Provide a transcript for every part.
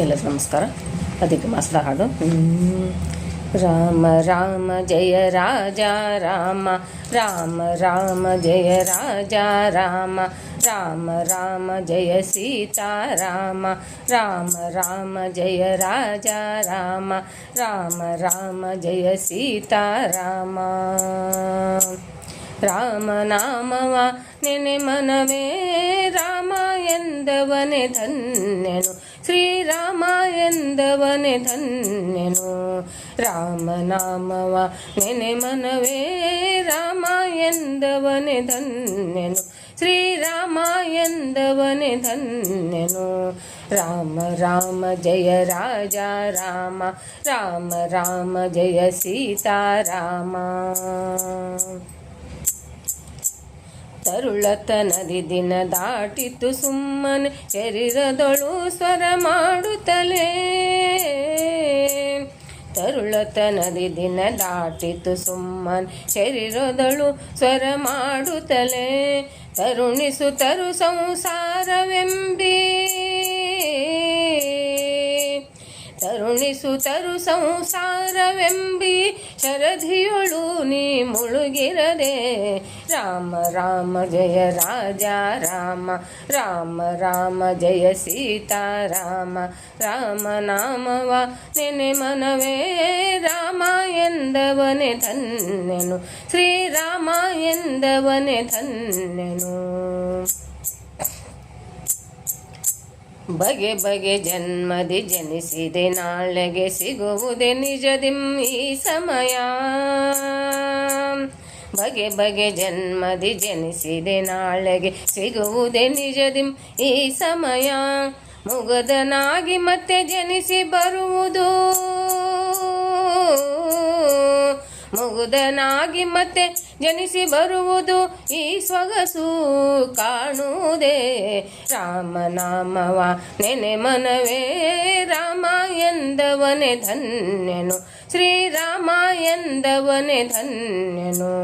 ಎಲ್ಲರಿಗೂ ನಮಸ್ಕಾರ. ಅದಕ್ಕೆ ಮಾಸದ ಹಾಡು. ರಾಮ ರಾಮ ಜಯ ರಾಜ ರಾಮ, ರಾಮ ರಾಮ ಜಯ ರಾಜ ರಾಮ, ರಾಮ ರಾಮ ಜಯ ಸೀತಾರಾಮ, ರಾಮ ರಾಮ ಜಯ ರಾಜ ರಾಮ, ರಾಮ ರಾಮ ಜಯ ಸೀತಾರಾಮ. ರಾಮನಾಮವ ನೆನೆ ಮನವೇ ರಾಮ ಎಂದವನೇ ಧನ್ಯನು, ಶ್ರೀರಾಮ ಎಂದವನೇ ಧನ್ಯನು. ರಾಮನಾಮವ ನೆನೆ ಮನವೇ ರಾಮ ಎಂದವನೇ ಧನ್ಯನು, ಶ್ರೀರಾಮ ಎಂದವನೇ ಧನ್ಯನು. ರಾಮ ರಾಮ ಜಯ ರಾಜ ರಾಮ, ರಾಮ ರಾಮ ಜಯ ಸೀತಾರಾಮ. ತರುಳತನದಿ ದಿನ ದಾಟಿತು ಸುಮ್ಮನೆ ಶರೀರದೊಳು ಸ್ವರ ಮಾಡುತ್ತಲೇ, ತರುಳತನದಿ ದಿನ ದಾಟಿತು ಸುಮ್ಮನೆ ಶರೀರದೊಳು ಸ್ವರ ಮಾಡುತ್ತಲೇ, ತರುಣಿಸುತ್ತರು ಸಂಸಾರವೆಂಬಿ, ತರುಣಿಸುತ್ತರು ಸಂಸಾರವೆಂಬಿ ಶರಧಿಯೊಳು ನೀ ಮುಳುಗಿರದೆ. ರಾಮ ರಾಮ ಜಯ ರಾಜ ರಾಮ, ರಾಮ ರಾಮ ಜಯ ಸೀತಾರಾಮ. ರಾಮನಾಮವ ನೆನೆ ಮನವೇ ರಾಮ ಎಂದವನೇ ಧನ್ಯನು, ಶ್ರೀರಾಮ ಎಂದವನೇ ಧನ್ಯನು. ಬಗೆ ಬಗೆ ಜನ್ಮದಿ ಜನಿಸಿದೆ ನಾಳೆಗೆ ಸಿಗುವುದೇ ನಿಜದಿಂ ಈ ಸಮಯ. ಬಗೆ ಬಗೆ ಜನ್ಮದಿ ಜನಿಸಿದೆ ನಾಳೆಗೆ ಸಿಗುವುದೇ ನಿಜದಿಂ ಈ ಸಮಯ. ಮುಗದನಾಗಿ ಮತ್ತೆ ಜನಿಸಿ ಬರುವುದು, ಮುಗುದನಾಗಿ ಮತ್ತೆ ಜನಿಸಿ ಬರುವುದು ಈ ಸೊಗಸು ಕಾಣುವುದೇ. ರಾಮನಾಮವ ನೆನೆ ಮನವೇ ರಾಮ ಎಂದವನೇ ಧನ್ಯನು, ಶ್ರೀರಾಮ ಎಂದವನೇ ಧನ್ಯನು.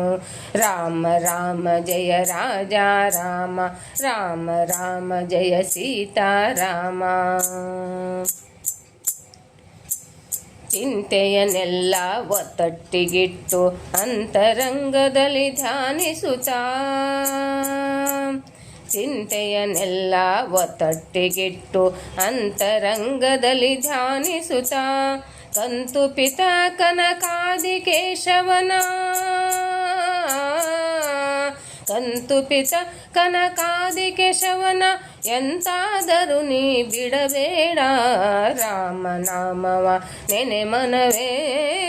ರಾಮ ರಾಮ ಜಯ ರಾಜ ರಾಮ, ರಾಮ ರಾಮ ಜಯ ಸೀತಾರಾಮ. ಚಿಂತೆಯನ್ನೆಲ್ಲ ಒತ್ತಟ್ಟಿಗಿಟ್ಟು ಅಂತರಂಗದಲ್ಲಿ ಧ್ಯಾನಿಸುತ್ತಾ, ಚಿಂತೆಯನ್ನೆಲ್ಲ ಒತ್ತಟ್ಟಿಗಿಟ್ಟು ಅಂತರಂಗದಲ್ಲಿ ಧ್ಯಾನಿಸುತ್ತಾ, ಕಂತು ಪಿತ ಕನಕಾದಿ ಕೇಶವನ, ಕಂತು ಪಿತ ಕನಕಾದಿ ಕೇಶವನ ಎಂತಾದರೂ ನೀ ಬಿಡಬೇಡ. ರಾಮನಾಮವ ನೆನೆ ಮನವೇ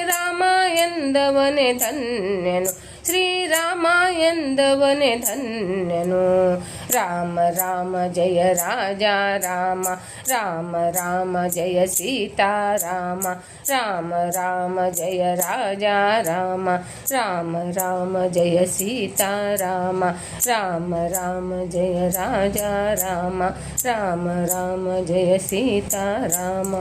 ರಾಮ ಎಂದವನೇ ಧನ್ಯನು, ಶ್ರೀರಾಮ ಎಂದವನೇ ಧನ್ಯನು. ರಾಮ ರಾಮ ಜಯ ರಾಜ ರಾಮ, ರಾಮ ರಾಮ ಜಯ ಸೀತಾರಾಮ, ರಾಮ ರಾಮ ಜಯ ರಾಜ ರಾಮ, ರಾಮ ರಾಮ ಜಯ ಸೀತಾರಾಮ, ರಾಮ ರಾಮ ಜಯ ರಾಜ ರಾಮ, ರಾಮ ರಾಮ ಜಯ ಸೀತಾರಾಮ.